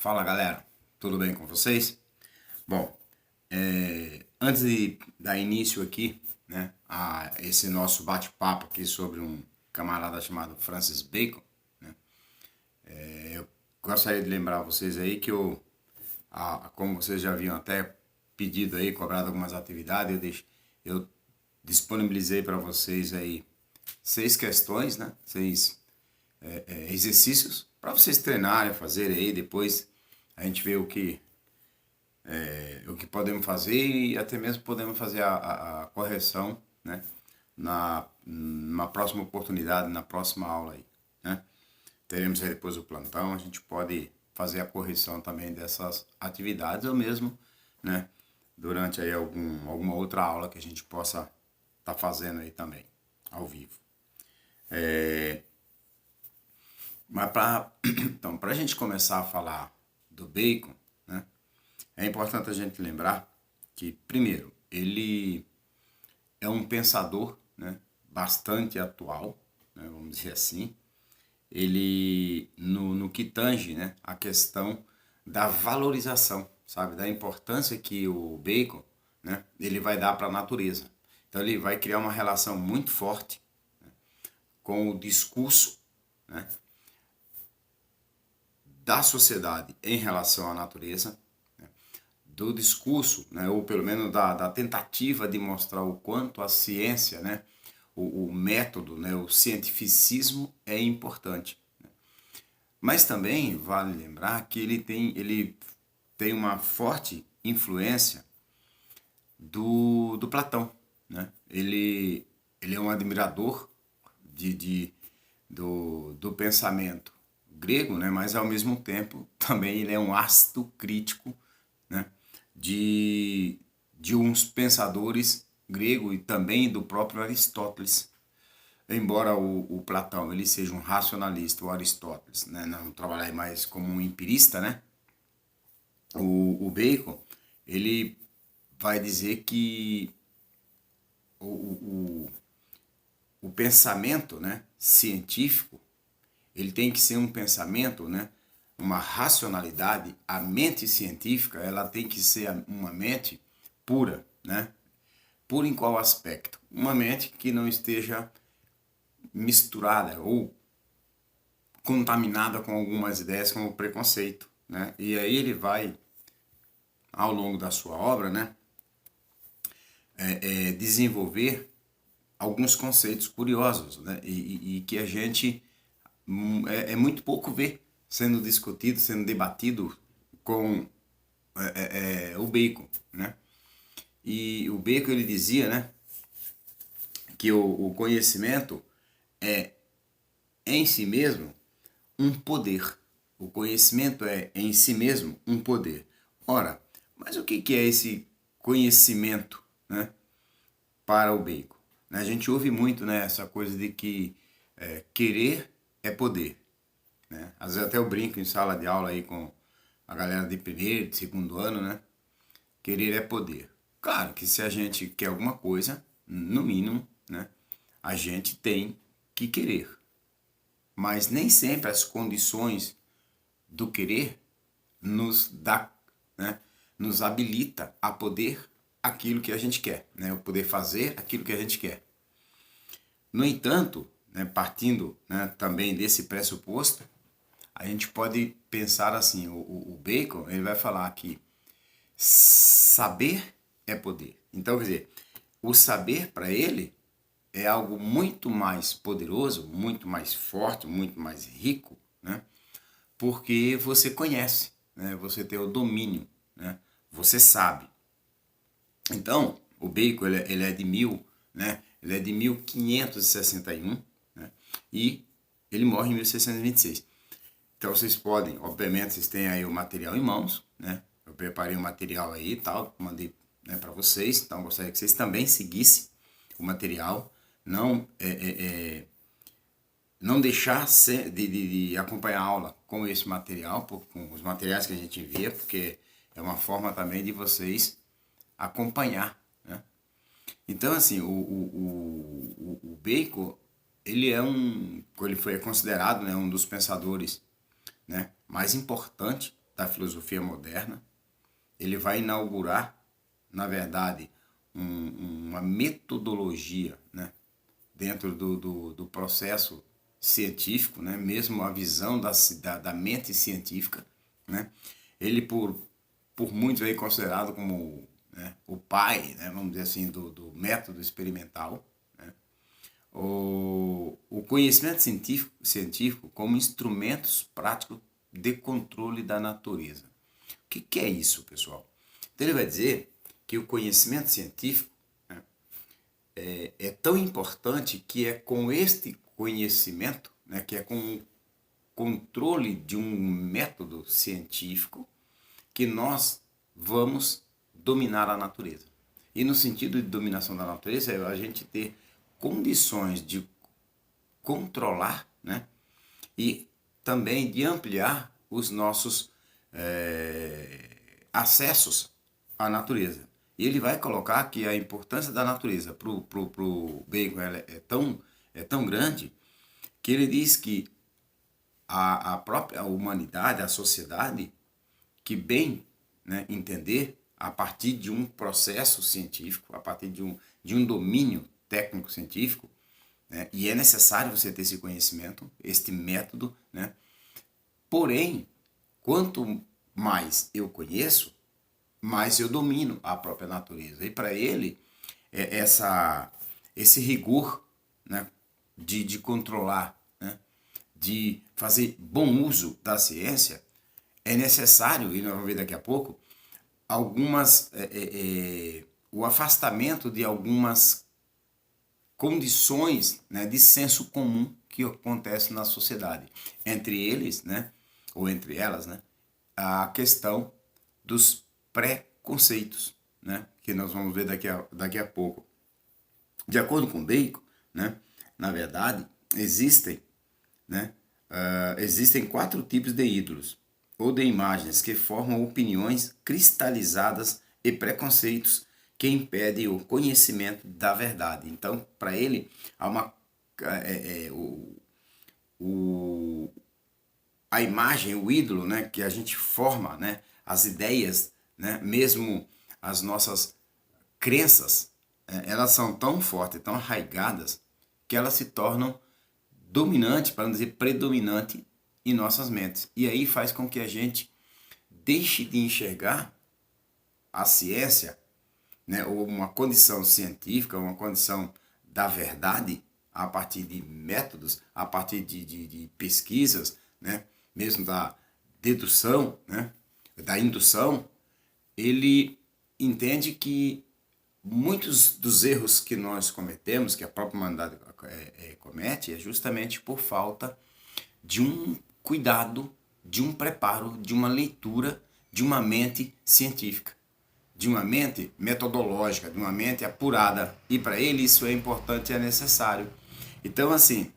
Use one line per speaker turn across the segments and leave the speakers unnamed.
Fala galera, tudo bem com vocês? Bom, antes de dar início aqui, né, a esse nosso bate-papo aqui sobre um camarada chamado Francis Bacon, né, eu gostaria de lembrar vocês aí que como vocês já haviam até pedido aí, cobrado algumas atividades, eu disponibilizei para vocês aí 6 questões, né, 6 exercícios para vocês treinarem, fazerem aí, depois a gente vê o que podemos fazer e até mesmo podemos fazer a correção, né? Na próxima oportunidade, na próxima aula aí, né? Teremos aí depois o plantão, a gente pode fazer a correção também dessas atividades ou mesmo, né? Durante aí alguma outra aula que a gente possa estar fazendo aí também, ao vivo. Mas então, para a gente começar a falar do Bacon, né? É importante a gente lembrar que, primeiro, ele é um pensador, né, bastante atual, né, vamos dizer assim. Ele, no que tange, né, a questão da valorização, sabe, da importância que o Bacon, né, ele vai dar para a natureza. Então, ele vai criar uma relação muito forte, né, com o discurso, né, da sociedade em relação à natureza, do discurso, né, ou pelo menos da tentativa de mostrar o quanto a ciência, né, o método, né, o cientificismo é importante. Mas também vale lembrar que ele tem uma forte influência do Platão. Né? Ele é um admirador do pensamento grego, né? Mas ao mesmo tempo também ele é um ácido crítico, né? de uns pensadores grego e também do próprio Aristóteles. Embora o Platão ele seja um racionalista, o Aristóteles, né, não trabalhar mais como um empirista, né, o Bacon ele vai dizer que o, o, o pensamento, né, científico ele tem que ser um pensamento, né, uma racionalidade. A mente científica ela tem que ser uma mente pura, né? Pura em qual aspecto? Uma mente que não esteja misturada ou contaminada com algumas ideias como o preconceito, né? E aí ele vai, ao longo da sua obra, né, desenvolver alguns conceitos curiosos, né? E que a gente é muito pouco vê sendo discutido, sendo debatido com o Bacon, né? E o Bacon ele dizia, né, que o conhecimento é em si mesmo um poder. O conhecimento é em si mesmo um poder. Ora, mas o que é esse conhecimento, né, para o Bacon? A gente ouve muito, né, essa coisa de que querer é poder. Né? Às vezes até eu brinco em sala de aula aí com a galera de primeiro, de segundo ano, né? Querer é poder. Claro que se a gente quer alguma coisa, no mínimo, né, a gente tem que querer. Mas nem sempre as condições do querer nos dá, né, nos habilita a poder aquilo que a gente quer, né, o poder fazer aquilo que a gente quer. No entanto, né, partindo, né, também desse pressuposto, a gente pode pensar assim, o Bacon ele vai falar que saber é poder. Então, quer dizer, o saber para ele é algo muito mais poderoso, muito mais forte, muito mais rico, né? Porque você conhece, né? Você tem o domínio, né? Você sabe. Então, o Bacon ele é de né? Ele é de 1561, né? E ele morre em 1626. Então vocês podem, obviamente, vocês têm aí o material em mãos, né? Eu preparei o material aí e tal, mandei, né, para vocês. Então gostaria que vocês também seguissem o material, não deixar de acompanhar a aula com esse material, com os materiais que a gente envia, porque é uma forma também de vocês acompanhar, né? Então assim, o Bacon, ele foi considerado, né, um dos pensadores, né, mais importante, da filosofia moderna. Ele vai inaugurar, na verdade, uma metodologia, né, dentro do processo científico, né, mesmo a visão da mente científica. Né. Ele, por muitos, é considerado como, né, o pai, né, vamos dizer assim, do método experimental. Né. O conhecimento científico como instrumentos práticos de controle da natureza. O que é isso, pessoal? Então ele vai dizer que o conhecimento científico, né, é tão importante que é com este conhecimento, né, que é com o controle de um método científico, que nós vamos dominar a natureza. E no sentido de dominação da natureza é a gente ter condições de controlar, né, e também de ampliar os nossos acessos à natureza. E ele vai colocar que a importância da natureza pro Bacon é tão grande que ele diz que a própria humanidade, a sociedade, que bem, né, entender a partir de um processo científico, a partir de um domínio técnico-científico, né, e é necessário você ter esse conhecimento, este método, né, porém, quanto mais eu conheço, mais eu domino a própria natureza. E para ele, esse rigor, né, de controlar, né, de fazer bom uso da ciência, é necessário, e nós vamos ver daqui a pouco, o afastamento de algumas condições, né, de senso comum que acontece na sociedade. Entre eles, né, ou entre elas, né, a questão dos preconceitos, né, que nós vamos ver daqui a pouco. De acordo com Bacon, né, na verdade, existem 4 tipos de ídolos, ou de imagens, que formam opiniões cristalizadas e preconceitos que impedem o conhecimento da verdade. Então, para ele, há a imagem, o ídolo, né, que a gente forma, né, as ideias, né, mesmo as nossas crenças, elas são tão fortes, tão arraigadas, que elas se tornam dominante, para não dizer predominante, em nossas mentes. E aí faz com que a gente deixe de enxergar a ciência, né, ou uma condição científica, uma condição da verdade, a partir de métodos, a partir de pesquisas, né, mesmo da dedução, né, da indução. Ele entende que muitos dos erros que nós cometemos, que a própria humanidade comete, é justamente por falta de um cuidado, de um preparo, de uma leitura, de uma mente científica, de uma mente metodológica, de uma mente apurada. E para ele isso é importante e é necessário. Então, assim,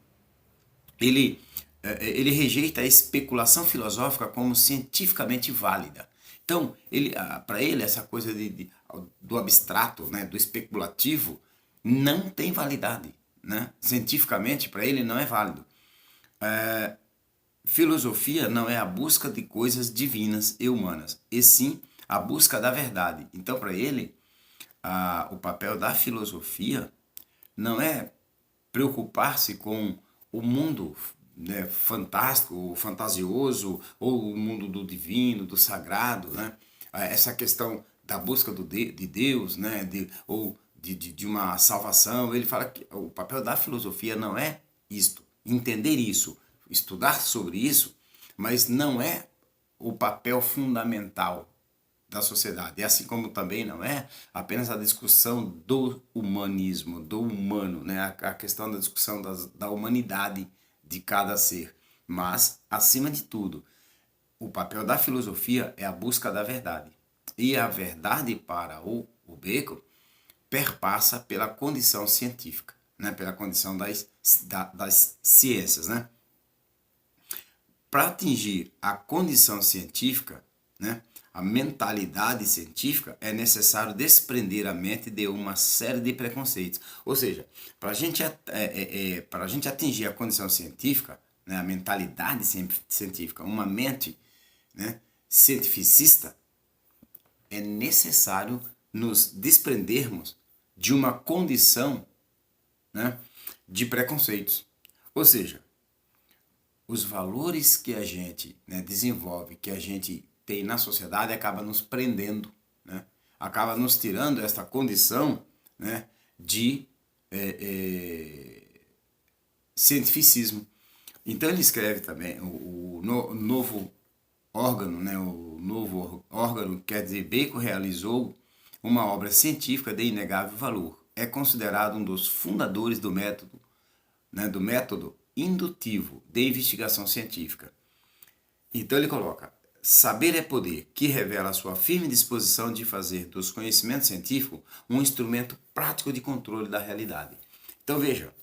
ele rejeita a especulação filosófica como cientificamente válida. Então, para ele, essa coisa do abstrato, né, do especulativo, não tem validade. Né? Cientificamente, para ele, não é válido. Filosofia não é a busca de coisas divinas e humanas, e sim a busca da verdade. Então, para ele, o papel da filosofia não é preocupar-se com o mundo, né, fantástico, fantasioso, ou o mundo do divino, do sagrado, né? Essa questão da busca de Deus, né? Ou de uma salvação. Ele fala que o papel da filosofia não é isto, entender isso, estudar sobre isso, mas não é o papel fundamental da sociedade. E assim como também não é apenas a discussão do humanismo, do humano, né? A questão da discussão da humanidade de cada ser. Mas, acima de tudo, o papel da filosofia é a busca da verdade. E a verdade para o Bacon perpassa pela condição científica, né? Pela condição das ciências. Né? Para atingir a condição científica, né, a mentalidade científica, é necessário desprender a mente de uma série de preconceitos. Ou seja, para a gente atingir a condição científica, né, a mentalidade científica, uma mente, né, cientificista, é necessário nos desprendermos de uma condição, né, de preconceitos. Ou seja, os valores que a gente, né, desenvolve, que a gente tem na sociedade, acaba nos prendendo, né? Acaba nos tirando esta condição, né, de cientificismo. Então ele escreve também o novo órgano, né, o novo órgano, quer dizer, Bacon realizou uma obra científica de inegável valor. É considerado um dos fundadores do método, né, do método indutivo de investigação científica. Então ele coloca: saber é poder, que revela a sua firme disposição de fazer dos conhecimentos científicos um instrumento prático de controle da realidade. Então veja,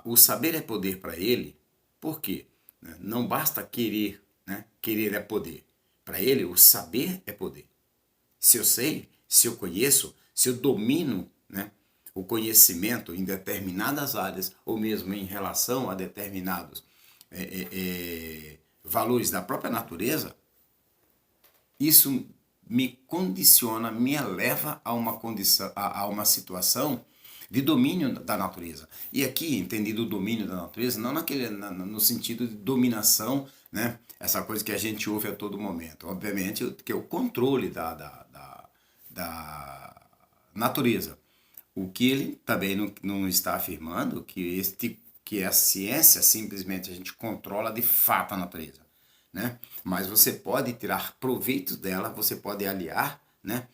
o saber é poder para ele, por quê? Não basta querer, né? Querer é poder. Para ele, o saber é poder. Se eu sei, se eu conheço, se eu domino, né, o conhecimento em determinadas áreas, ou mesmo em relação a determinados valores da própria natureza, isso me condiciona, me eleva a uma condição, a uma situação de domínio da natureza. E aqui, entendido o domínio da natureza, não no sentido de dominação, né? Essa coisa que a gente ouve a todo momento. Obviamente, que é o controle da natureza. O que ele também não está afirmando, que a ciência simplesmente a gente controla de fato a natureza, né? Mas você pode tirar proveito dela, você pode aliar, né?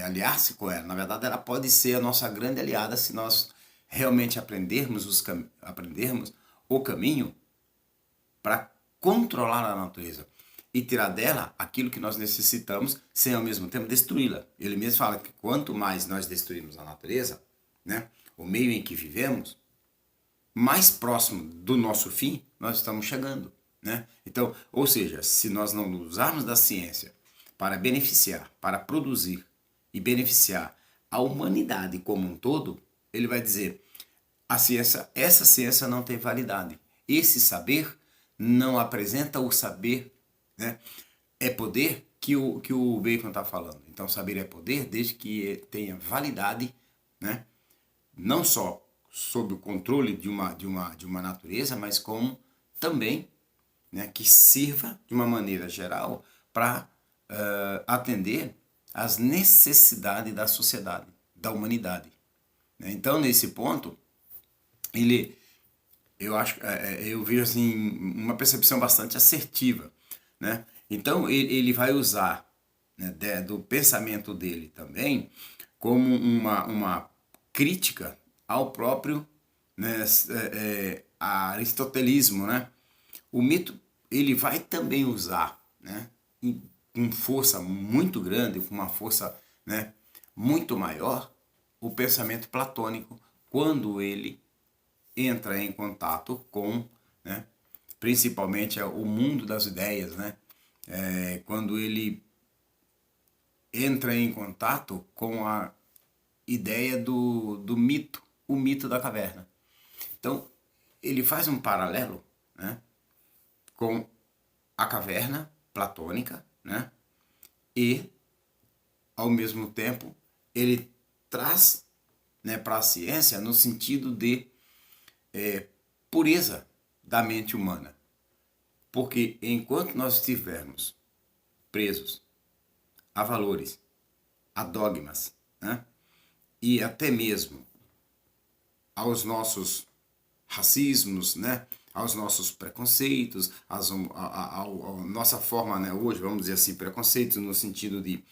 Aliar-se com ela. Na verdade, ela pode ser a nossa grande aliada se nós realmente aprendermos o caminho para controlar a natureza e tirar dela aquilo que nós necessitamos, sem ao mesmo tempo destruí-la. Ele mesmo fala que quanto mais nós destruímos a natureza, né, o meio em que vivemos, mais próximo do nosso fim nós estamos chegando, né? Então, ou seja, se nós não usarmos da ciência para beneficiar, para produzir e beneficiar a humanidade como um todo, ele vai dizer: essa ciência não tem validade. Esse saber não apresenta o saber, né? É poder que o Bacon está falando. Então, saber é poder desde que tenha validade, né? Não só sob o controle de uma natureza, mas como também, né, que sirva de uma maneira geral para atender às necessidades da sociedade, da humanidade. Então, nesse ponto, eu vejo assim uma percepção bastante assertiva, né? Então ele vai usar, né, do pensamento dele também como uma crítica ao próprio, né, aristotelismo, né? O mito ele vai também usar, né, com força muito grande, com uma força, né, muito maior, o pensamento platônico quando ele entra em contato com, né, principalmente o mundo das ideias, né? Quando ele entra em contato com a ideia do mito, o mito da caverna. Então, ele faz um paralelo, né, com a caverna platônica, né, e, ao mesmo tempo, ele traz, né, para a ciência no sentido de pureza da mente humana. Porque enquanto nós estivermos presos a valores, a dogmas, né, e até mesmo aos nossos racismos, né, aos nossos preconceitos, a nossa forma, né, hoje, vamos dizer assim, preconceitos no sentido de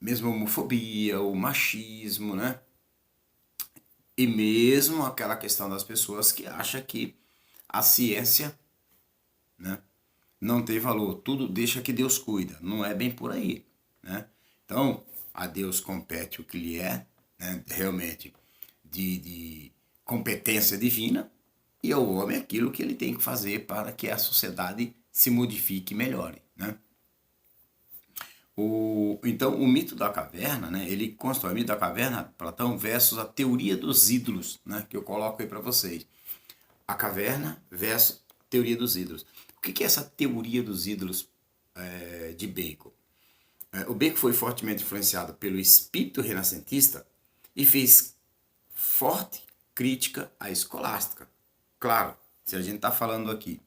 mesmo homofobia, o machismo, né, e mesmo aquela questão das pessoas que acham que a ciência, né, não tem valor, tudo deixa que Deus cuida. Não é bem por aí, né? Então, a Deus compete o que lhe é, né, realmente de competência divina, e ao homem aquilo que ele tem que fazer para que a sociedade se modifique e melhore, né? Então, o mito da caverna, né, ele constrói o mito da caverna, Platão, versus a teoria dos ídolos, né, que eu coloco aí para vocês. A caverna versus teoria dos ídolos. O que é essa teoria dos ídolos de Bacon? O Bacon foi fortemente influenciado pelo espírito renascentista e fez forte crítica à escolástica. Claro, se a gente está falando aqui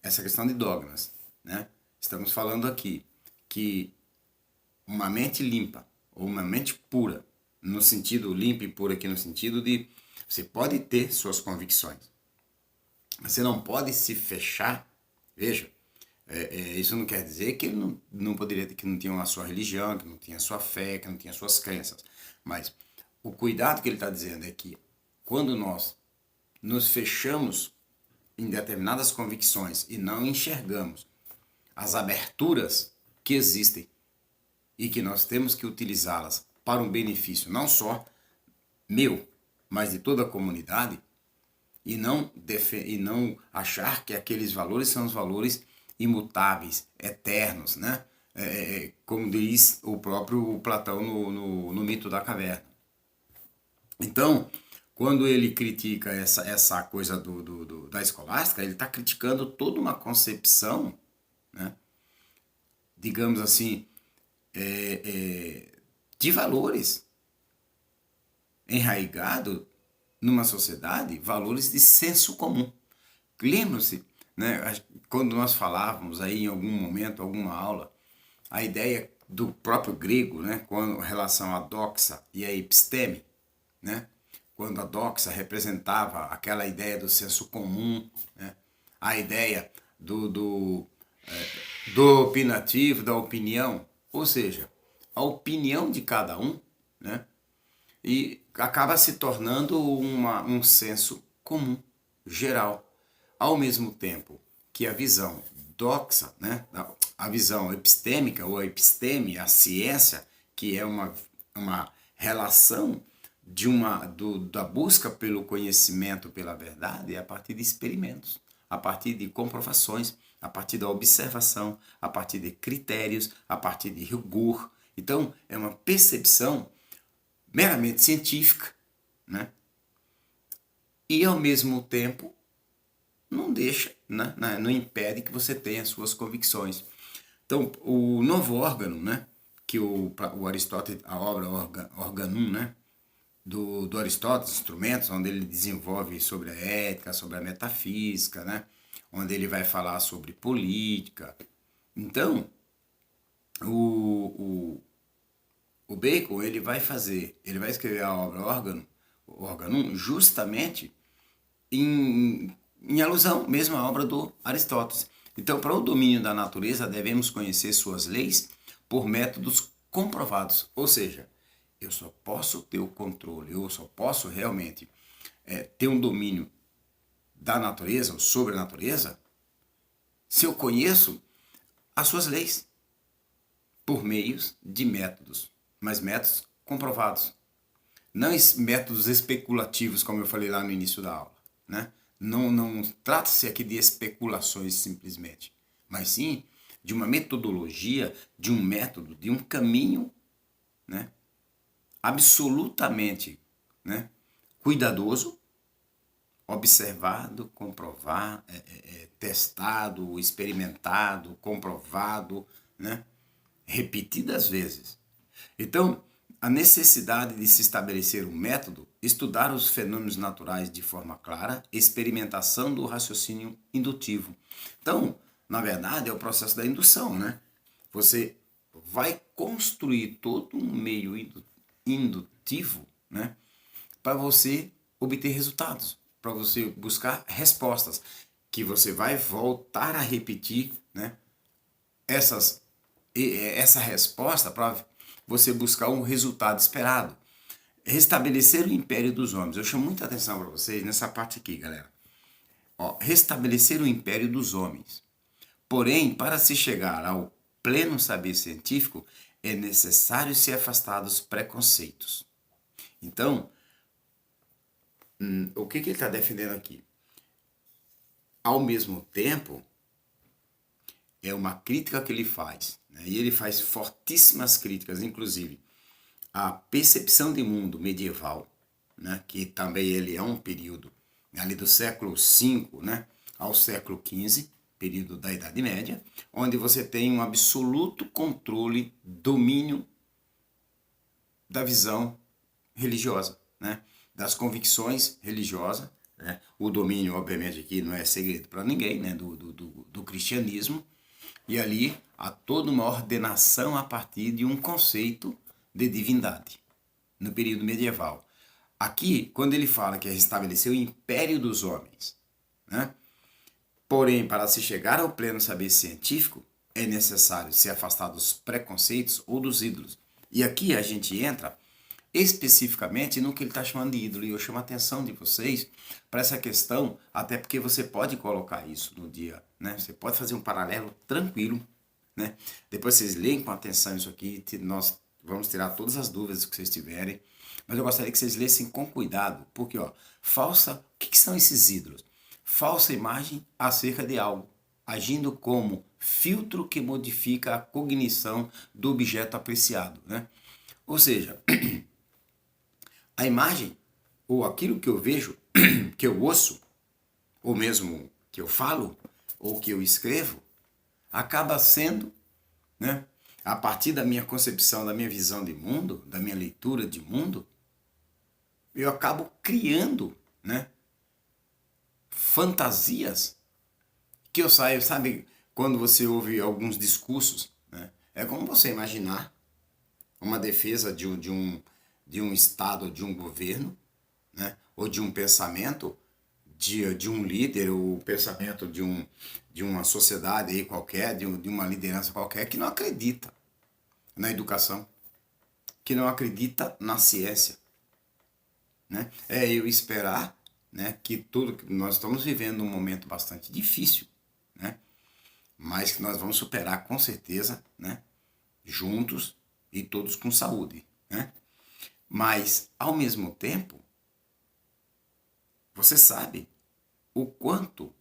essa questão de dogmas, né? Estamos falando aqui que uma mente limpa ou uma mente pura, no sentido limpa e pura aqui no sentido de você pode ter suas convicções, mas você não pode se fechar. Veja, isso não quer dizer que ele não poderia ter, que não tinha a sua religião, que não tinha a sua fé, que não tinha as suas crenças. Mas o cuidado que ele está dizendo é que quando nós nos fechamos em determinadas convicções e não enxergamos as aberturas que existem e que nós temos que utilizá-las para um benefício não só meu, mas de toda a comunidade, e não achar que aqueles valores são os valores imutáveis, eternos, né? Como diz o próprio Platão no Mito da Caverna. Então, quando ele critica essa coisa da escolástica, ele está criticando toda uma concepção, né? Digamos assim, de valores enraigado numa sociedade, valores de senso comum. Lembram-se, né, quando nós falávamos aí em algum momento, alguma aula, a ideia do próprio grego, né, com relação à doxa e à episteme, né, quando a doxa representava aquela ideia do senso comum, né, a ideia do opinativo, da opinião, ou seja, a opinião de cada um, né, e acaba se tornando um senso comum, geral. Ao mesmo tempo que a visão doxa, né, a visão epistêmica ou a episteme, a ciência, que é uma relação da busca pelo conhecimento, pela verdade, é a partir de experimentos, a partir de comprovações, a partir da observação, a partir de critérios, a partir de rigor. Então, é uma percepção meramente científica, né? E ao mesmo tempo não deixa, né? Não impede que você tenha suas convicções. Então, o novo órgano, né? Que o Aristóteles, a obra Organum, né? Do Aristóteles, Instrumentos, onde ele desenvolve sobre a ética, sobre a metafísica, né? Onde ele vai falar sobre política. Então, o Bacon, ele vai escrever a obra Organum justamente em alusão mesmo à obra do Aristóteles. Então, para o domínio da natureza, devemos conhecer suas leis por métodos comprovados. Ou seja, eu só posso ter o controle, eu só posso realmente ter um domínio da natureza, ou sobre a natureza, se eu conheço as suas leis por meios de métodos, mas métodos comprovados. Não métodos especulativos, como eu falei lá no início da aula, né? Não trata-se aqui de especulações simplesmente, mas sim de uma metodologia, de um método, de um caminho, né? Absolutamente, né? Cuidadoso, observado, testado, experimentado, comprovado, né? Repetidas vezes. Então, a necessidade de se estabelecer um método, estudar os fenômenos naturais de forma clara, experimentação do raciocínio indutivo. Então, na verdade, é o processo da indução, né? Você vai construir todo um meio indutivo, né? Para você obter resultados, para você buscar respostas, que você vai voltar a repetir, né? Essa resposta para você buscar um resultado esperado. Restabelecer o império dos homens. Eu chamo muita atenção para vocês nessa parte aqui, galera. Restabelecer o império dos homens. Porém, para se chegar ao pleno saber científico, é necessário se afastar dos preconceitos. Então, o que ele está defendendo aqui? Ao mesmo tempo, é uma crítica que ele faz, né? E ele faz fortíssimas críticas, inclusive a percepção de mundo medieval, né? Que também ele é um período ali do século V, né? ao século XV, período da Idade Média, onde você tem um absoluto controle, domínio da visão religiosa, né? Das convicções religiosas, né? O domínio, obviamente, aqui não é segredo para ninguém, né? Do cristianismo, e ali há toda uma ordenação a partir de um conceito de divindade, no período medieval. Aqui, quando ele fala que restabeleceu o império dos homens, né? Porém, para se chegar ao pleno saber científico, é necessário se afastar dos preconceitos ou dos ídolos. E aqui a gente entra especificamente no que ele está chamando de ídolo. E eu chamo a atenção de vocês para essa questão, até porque você pode colocar isso no dia, né? Você pode fazer um paralelo tranquilo, né? Depois vocês leem com atenção isso aqui, nós vamos tirar todas as dúvidas que vocês tiverem. Mas eu gostaria que vocês lessem com cuidado, porque, ó, o que são esses ídolos? Falsa imagem acerca de algo, agindo como filtro que modifica a cognição do objeto apreciado, né? Ou seja, a imagem, ou aquilo que eu vejo, que eu ouço, ou mesmo que eu falo, ou que eu escrevo, acaba sendo, né, a partir da minha concepção, da minha visão de mundo, da minha leitura de mundo, eu acabo criando, né, fantasias que eu saio, sabe, quando você ouve alguns discursos, né, é como você imaginar uma defesa de um Estado, de um governo, né, ou de um pensamento de um líder, ou o pensamento de uma sociedade aí qualquer, de uma liderança qualquer, que não acredita na educação, que não acredita na ciência, né? É eu esperar, né, que tudo, nós estamos vivendo um momento bastante difícil, né, mas que nós vamos superar com certeza, né, juntos e todos com saúde, né? Mas, ao mesmo tempo, você sabe o quanto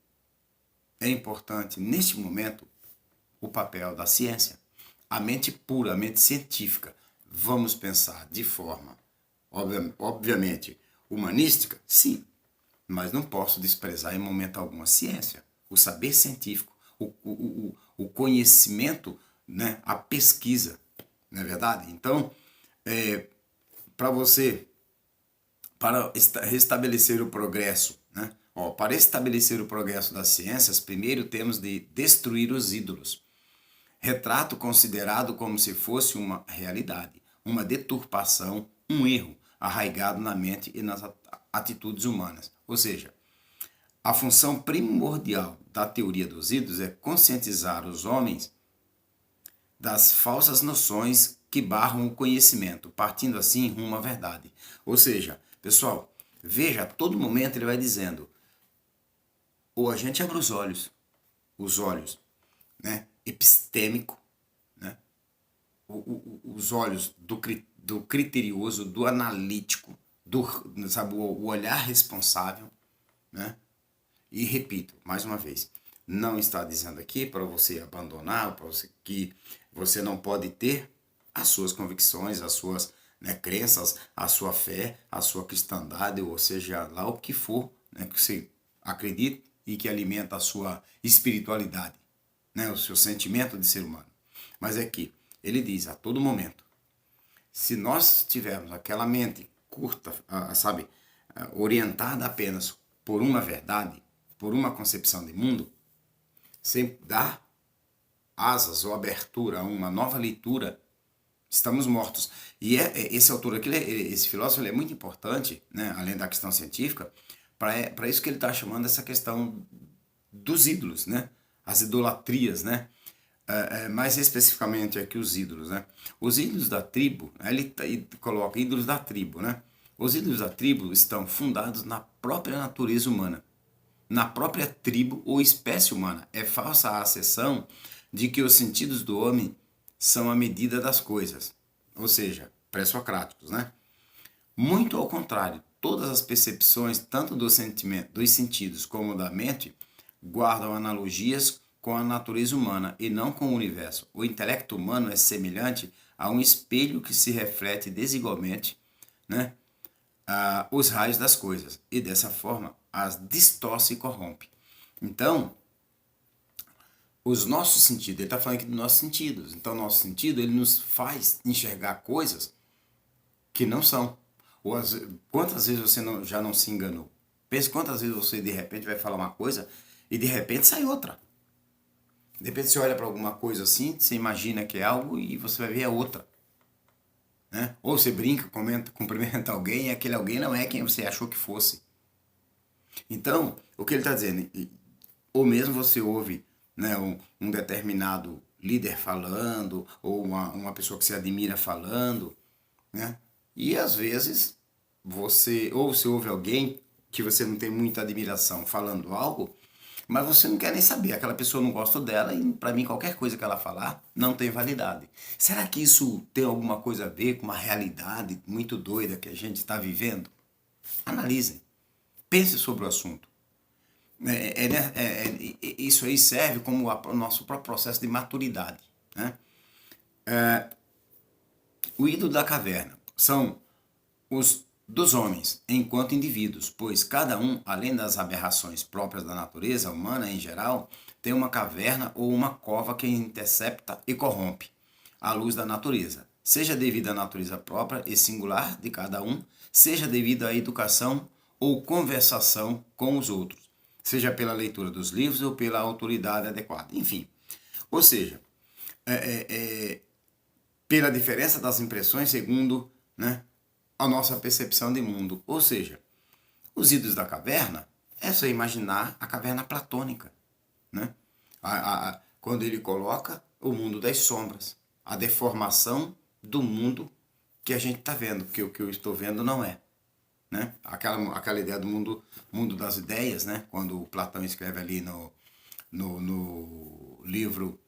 é importante, neste momento, o papel da ciência. A mente pura, a mente científica. Vamos pensar de forma, obviamente, humanística? Sim, mas não posso desprezar em momento algum a ciência, o saber científico, o conhecimento, né, a pesquisa, não é verdade? Então, para você, para restabelecer o progresso, né? Ó, para estabelecer o progresso das ciências, primeiro temos de destruir os ídolos. Retrato considerado como se fosse uma realidade, uma deturpação, um erro arraigado na mente e nas atitudes humanas. Ou seja, a função primordial da teoria dos ídolos é conscientizar os homens das falsas noções que barram o conhecimento, partindo assim rumo à verdade. Ou seja, pessoal, veja, a todo momento ele vai dizendo, ou a gente abre os olhos, né, epistêmico, né, os olhos do criterioso, do analítico, sabe, o olhar responsável, né? E repito, mais uma vez, não está dizendo aqui para você abandonar, para você que você não pode ter as suas convicções, as suas, né, crenças, a sua fé, a sua cristandade, ou seja, lá o que for, né, que você acredita e que alimenta a sua espiritualidade, né, o seu sentimento de ser humano. Mas é que ele diz a todo momento, se nós tivermos aquela mente curta, sabe, orientada apenas por uma verdade, por uma concepção de mundo, sem dar asas ou abertura a uma nova leitura, estamos mortos. E esse autor aqui, esse filósofo, ele é muito importante, né, além da questão científica, para isso que ele está chamando essa questão dos ídolos, né, as idolatrias, né, mais especificamente aqui os ídolos, né, os ídolos da tribo, ele coloca ídolos da tribo, né, os ídolos da tribo estão fundados na própria natureza humana, na própria tribo ou espécie humana. É falsa a acessão de que os sentidos do homem são a medida das coisas, ou seja, pré-socráticos, né? Muito ao contrário, todas as percepções, tanto dos sentidos como da mente, guardam analogias com a natureza humana e não com o universo. O intelecto humano é semelhante a um espelho que se reflete desigualmente, né, os raios das coisas e dessa forma as distorce e corrompe. Então, os nossos sentidos, ele está falando aqui dos nossos sentidos. Então, o nosso sentido, ele nos faz enxergar coisas que não são. Quantas vezes você já não se enganou? Pense quantas vezes você, de repente, vai falar uma coisa e, de repente, sai outra. De repente, você olha para alguma coisa assim, você imagina que é algo e você vai ver a outra. Né? Ou você brinca, comenta, cumprimenta alguém e aquele alguém não é quem você achou que fosse. Então, o que ele está dizendo? Ou mesmo você ouve, né, um determinado líder falando, ou uma pessoa que você admira falando, né? E às vezes você ouve alguém que você não tem muita admiração falando algo, mas você não quer nem saber, aquela pessoa não gosta dela e para mim qualquer coisa que ela falar não tem validade. Será que isso tem alguma coisa a ver com uma realidade muito doida que a gente está vivendo? Analisem, pense sobre o assunto. Isso aí serve como o nosso próprio processo de maturidade. Né? O ídolo da caverna são os dos homens, enquanto indivíduos, pois cada um, além das aberrações próprias da natureza humana em geral, tem uma caverna ou uma cova que intercepta e corrompe a luz da natureza, seja devido à natureza própria e singular de cada um, seja devido à educação ou conversação com os outros, seja pela leitura dos livros ou pela autoridade adequada, enfim. Ou seja, pela diferença das impressões segundo, né, a nossa percepção de mundo. Ou seja, os ídolos da caverna é só imaginar a caverna platônica. Né? Quando ele coloca o mundo das sombras, a deformação do mundo que a gente está vendo, porque o que eu estou vendo não é. Né? Aquela ideia do mundo das ideias, né? Quando o Platão escreve ali no livro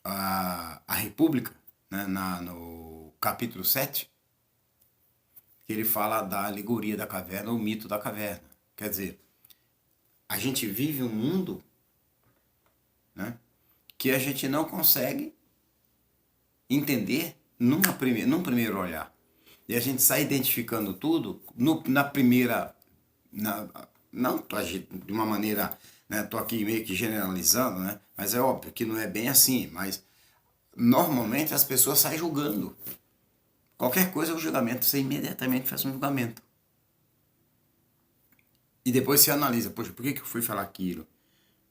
a República, né? No capítulo 7, que ele fala da alegoria da caverna, o mito da caverna. Quer dizer, a gente vive um mundo, né, que a gente não consegue entender num primeiro olhar. E a gente sai identificando tudo na primeira... não de uma maneira... Estou aqui meio que generalizando, né, mas é óbvio que não é bem assim, mas normalmente as pessoas saem julgando. Qualquer coisa é um julgamento, você imediatamente faz um julgamento. E depois você analisa, poxa, por que eu fui falar aquilo?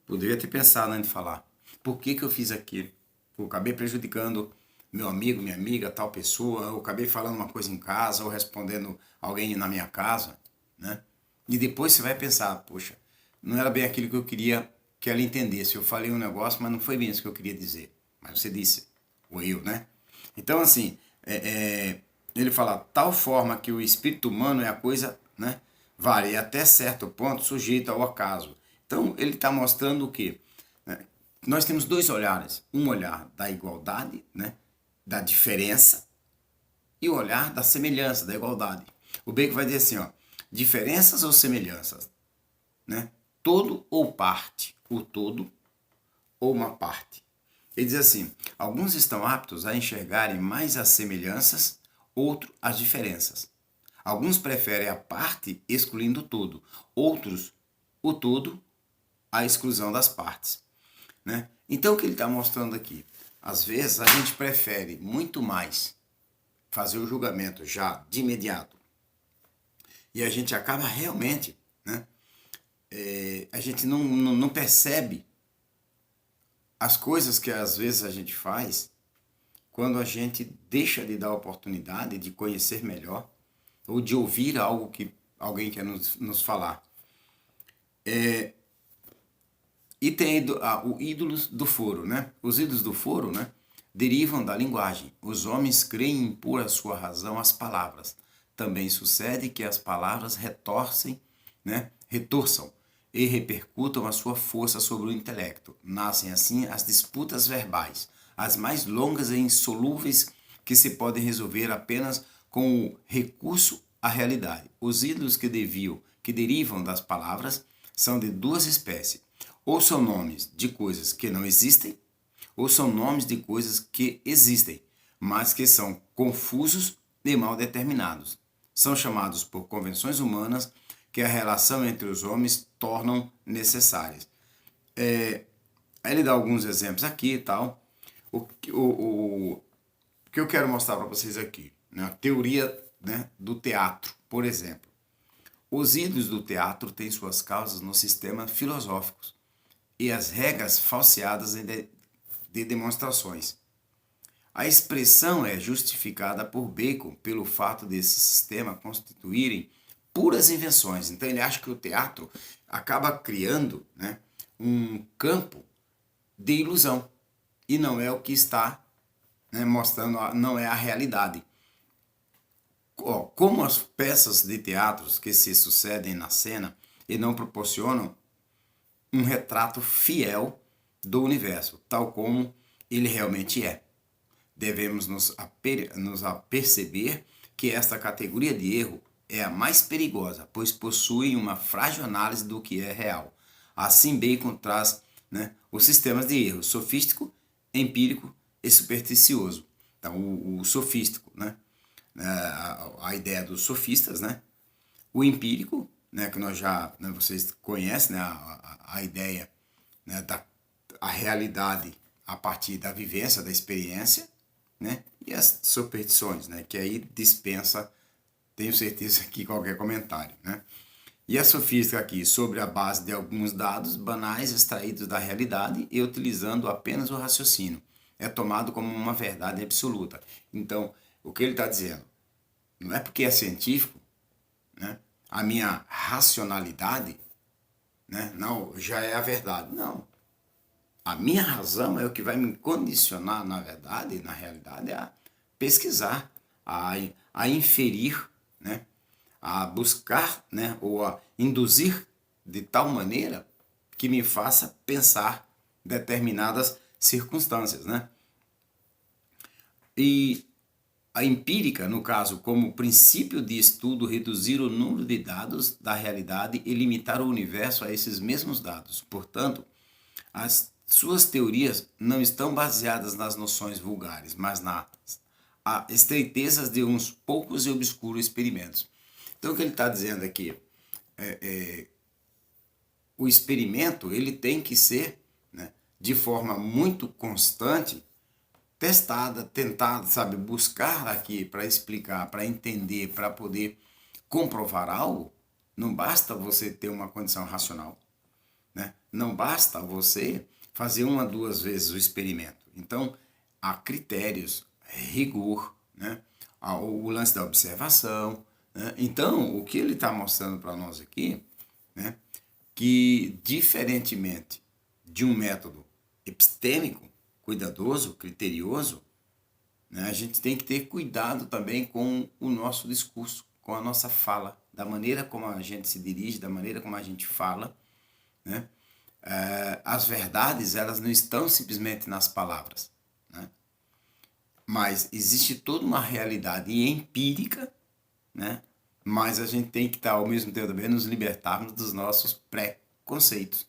Poderia ter pensado antes de falar. Por que eu fiz aquilo? Eu acabei prejudicando meu amigo, minha amiga, tal pessoa, eu acabei falando uma coisa em casa, ou respondendo alguém na minha casa, né? E depois você vai pensar, poxa, não era bem aquilo que eu queria que ela entendesse. Eu falei um negócio, mas não foi bem isso que eu queria dizer. Mas você disse, ou eu, né? Então, assim, ele fala, tal forma que o espírito humano é a coisa, né? Varia até certo ponto sujeita ao acaso. Então, ele está mostrando o quê? Nós temos dois olhares. Um olhar da igualdade, né? Da diferença, e o olhar da semelhança, da igualdade. O Bacon vai dizer assim, ó, diferenças ou semelhanças? Né? Todo ou parte. O todo ou uma parte. Ele diz assim, alguns estão aptos a enxergarem mais as semelhanças, outros as diferenças. Alguns preferem a parte excluindo o todo, outros o todo à exclusão das partes. Né? Então o que ele está mostrando aqui? Às vezes a gente prefere muito mais fazer o julgamento já de imediato e a gente acaba realmente, né? A gente não percebe as coisas que às vezes a gente faz quando a gente deixa de dar a oportunidade de conhecer melhor ou de ouvir algo que alguém quer nos falar. E tem o ídolos do foro, né? Os ídolos do foro, né, derivam da linguagem. Os homens creem impor à sua razão as palavras. Também sucede que as palavras retorçam e repercutam a sua força sobre o intelecto. Nascem assim as disputas verbais, as mais longas e insolúveis que se podem resolver apenas com o recurso à realidade. Os ídolos que derivam das palavras são de duas espécies. Ou são nomes de coisas que não existem, ou são nomes de coisas que existem, mas que são confusos e mal determinados. São chamados por convenções humanas que a relação entre os homens tornam necessárias. Aí ele dá alguns exemplos aqui e tal. O que eu quero mostrar para vocês aqui, né? A teoria, né, do teatro, por exemplo. Os ídolos do teatro têm suas causas no sistema filosóficos e as regras falseadas de demonstrações. A expressão é justificada por Bacon pelo fato desse sistema constituírem puras invenções. Então ele acha que o teatro acaba criando, né, um campo de ilusão e não é o que está, né, mostrando, não é a realidade. Como as peças de teatro que se sucedem na cena e não proporcionam um retrato fiel do universo, tal como ele realmente é. Devemos nos aperceber que esta categoria de erro é a mais perigosa, pois possui uma frágil análise do que é real. Assim, Bacon traz, né, os sistemas de erro sofístico, empírico e supersticioso. Então, o sofístico, né, a ideia dos sofistas, né, o empírico, né, que nós já, né, vocês conhecem, né, a ideia, né, a realidade a partir da vivência, da experiência, né, e as superstições, né, que aí dispensa, tenho certeza, que qualquer comentário, né. E a sofística aqui, sobre a base de alguns dados banais extraídos da realidade e utilizando apenas o raciocínio. É tomado como uma verdade absoluta. Então, o que ele está dizendo? Não é porque é científico, né, a minha racionalidade, né, não, já é a verdade. Não. A minha razão é o que vai me condicionar, na verdade, na realidade, a pesquisar, a inferir, né, a buscar, né, ou a induzir de tal maneira que me faça pensar determinadas circunstâncias, né? E a empírica, no caso, como princípio de estudo, reduzir o número de dados da realidade e limitar o universo a esses mesmos dados. Portanto, as suas teorias não estão baseadas nas noções vulgares, mas nas estreitezas de uns poucos e obscuros experimentos. Então, o que ele está dizendo aqui, o experimento ele tem que ser, né, de forma muito constante, testada, tentada, sabe, buscar aqui para explicar, para entender, para poder comprovar algo. Não basta você ter uma condição racional, né? Não basta você fazer uma, duas vezes o experimento. Então, há critérios, rigor, né? O lance da observação, né? Então, o que ele está mostrando para nós aqui, né, que diferentemente de um método epistêmico, cuidadoso, criterioso, né, a gente tem que ter cuidado também com o nosso discurso, com a nossa fala, da maneira como a gente se dirige, da maneira como a gente fala, né? As verdades, elas não estão simplesmente nas palavras, né? Mas existe toda uma realidade empírica, né? Mas a gente tem que estar, ao mesmo tempo, também nos libertarmos dos nossos preconceitos,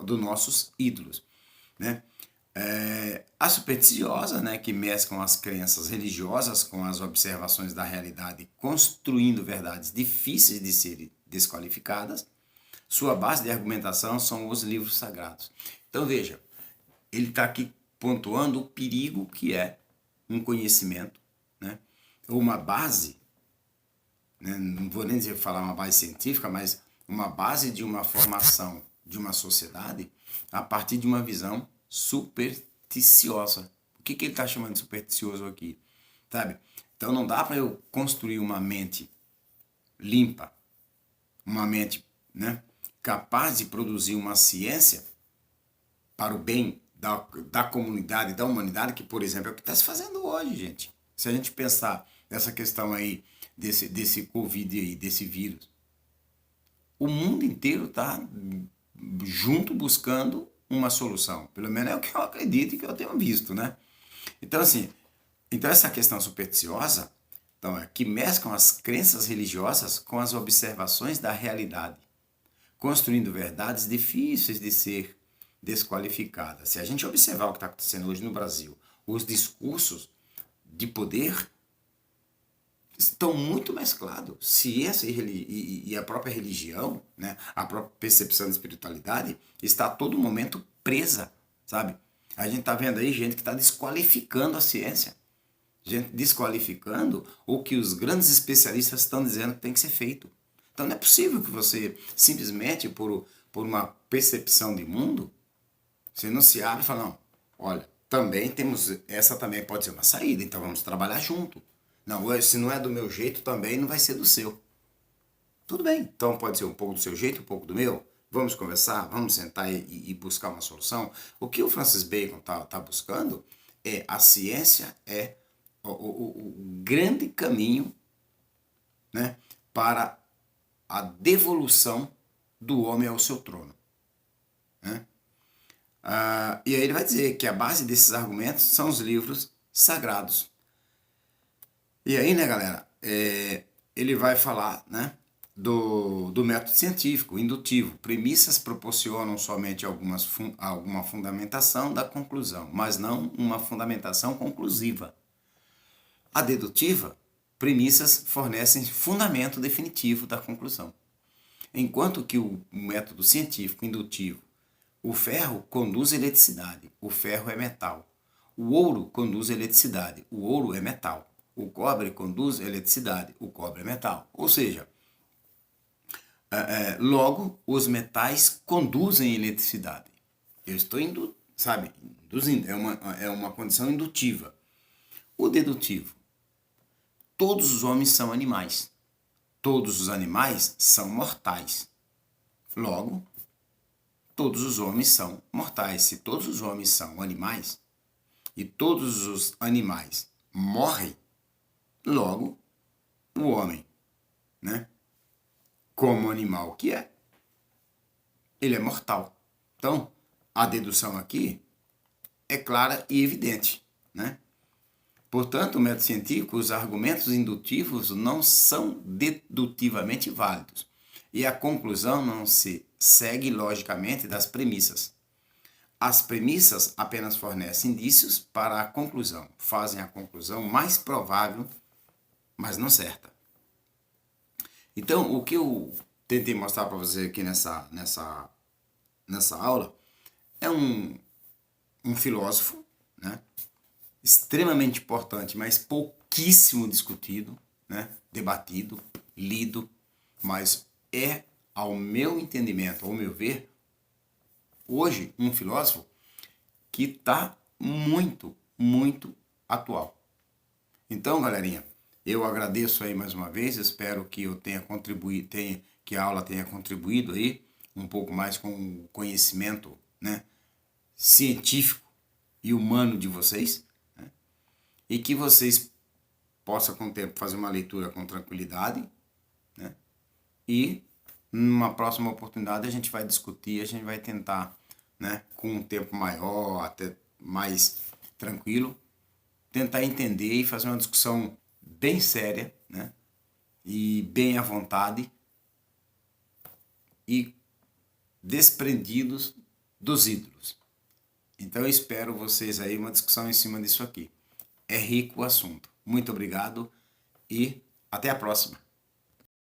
dos nossos ídolos, né? A supersticiosa, né, que mesclam as crenças religiosas com as observações da realidade, construindo verdades difíceis de serem desqualificadas. Sua base de argumentação são os livros sagrados. Então veja, ele está aqui pontuando o perigo que é um conhecimento, né, ou uma base, né, não vou nem dizer falar uma base científica, mas uma base de uma formação de uma sociedade a partir de uma visão supersticiosa. O que ele está chamando de supersticioso aqui? Sabe? Então não dá para eu construir uma mente limpa, uma mente, né, capaz de produzir uma ciência para o bem da comunidade, da humanidade, que, por exemplo, é o que está se fazendo hoje, gente. Se a gente pensar nessa questão aí desse Covid aí, desse vírus, o mundo inteiro está junto buscando uma solução. Pelo menos é o que eu acredito e que eu tenho visto, né? Então, assim, essa questão supersticiosa, então, que mesclam as crenças religiosas com as observações da realidade, construindo verdades difíceis de ser desqualificadas. Se a gente observar o que está acontecendo hoje no Brasil, os discursos de poder estão muito mesclados. Ciência e a própria religião, né, a própria percepção de espiritualidade, está a todo momento presa, sabe? A gente está vendo aí gente que está desqualificando a ciência, gente desqualificando o que os grandes especialistas estão dizendo que tem que ser feito. Então não é possível que você simplesmente, por uma percepção de mundo, você não se abre e fala, não, olha, também temos, essa também pode ser uma saída, então vamos trabalhar junto. Não, se não é do meu jeito, também não vai ser do seu. Tudo bem, então pode ser um pouco do seu jeito, um pouco do meu. Vamos conversar, vamos sentar e buscar uma solução. O que o Francis Bacon tá buscando é a ciência é o grande caminho, né, para a devolução do homem ao seu trono. Né? E aí ele vai dizer que a base desses argumentos são os livros sagrados. E aí, né, galera, ele vai falar, né, do método científico, indutivo. Premissas proporcionam somente alguma fundamentação da conclusão, mas não uma fundamentação conclusiva. A dedutiva, premissas fornecem fundamento definitivo da conclusão. Enquanto que o método científico indutivo, o ferro conduz eletricidade, o ferro é metal. O ouro conduz eletricidade, o ouro é metal. O cobre conduz eletricidade, o cobre é metal. Ou seja, logo, os metais conduzem eletricidade. Eu estou induzindo, é uma condição indutiva. O dedutivo, todos os homens são animais. Todos os animais são mortais. Logo, todos os homens são mortais. Se todos os homens são animais e todos os animais morrem, logo, o homem, né, como animal que é, ele é mortal. Então, a dedução aqui é clara e evidente, né? Portanto, o método científico, os argumentos indutivos não são dedutivamente válidos e a conclusão não se segue logicamente das premissas. As premissas apenas fornecem indícios para a conclusão, fazem a conclusão mais provável, mas não certa. Então, o que eu tentei mostrar para você aqui nessa aula é um filósofo, né? Extremamente importante, mas pouquíssimo discutido, né? Debatido, lido, mas é, ao meu entendimento, ao meu ver, hoje um filósofo que está muito, muito atual. Então, galerinha, eu agradeço aí mais uma vez, espero que eu tenha contribuído, que a aula tenha contribuído aí um pouco mais com o conhecimento, né, científico e humano de vocês, né, e que vocês possam com o tempo fazer uma leitura com tranquilidade, né, e numa próxima oportunidade a gente vai discutir, a gente vai tentar, né, com um tempo maior, até mais tranquilo, tentar entender e fazer uma discussão bem séria, né, e bem à vontade e desprendidos dos ídolos. Então eu espero vocês aí uma discussão em cima disso aqui. É rico o assunto. Muito obrigado e até a próxima.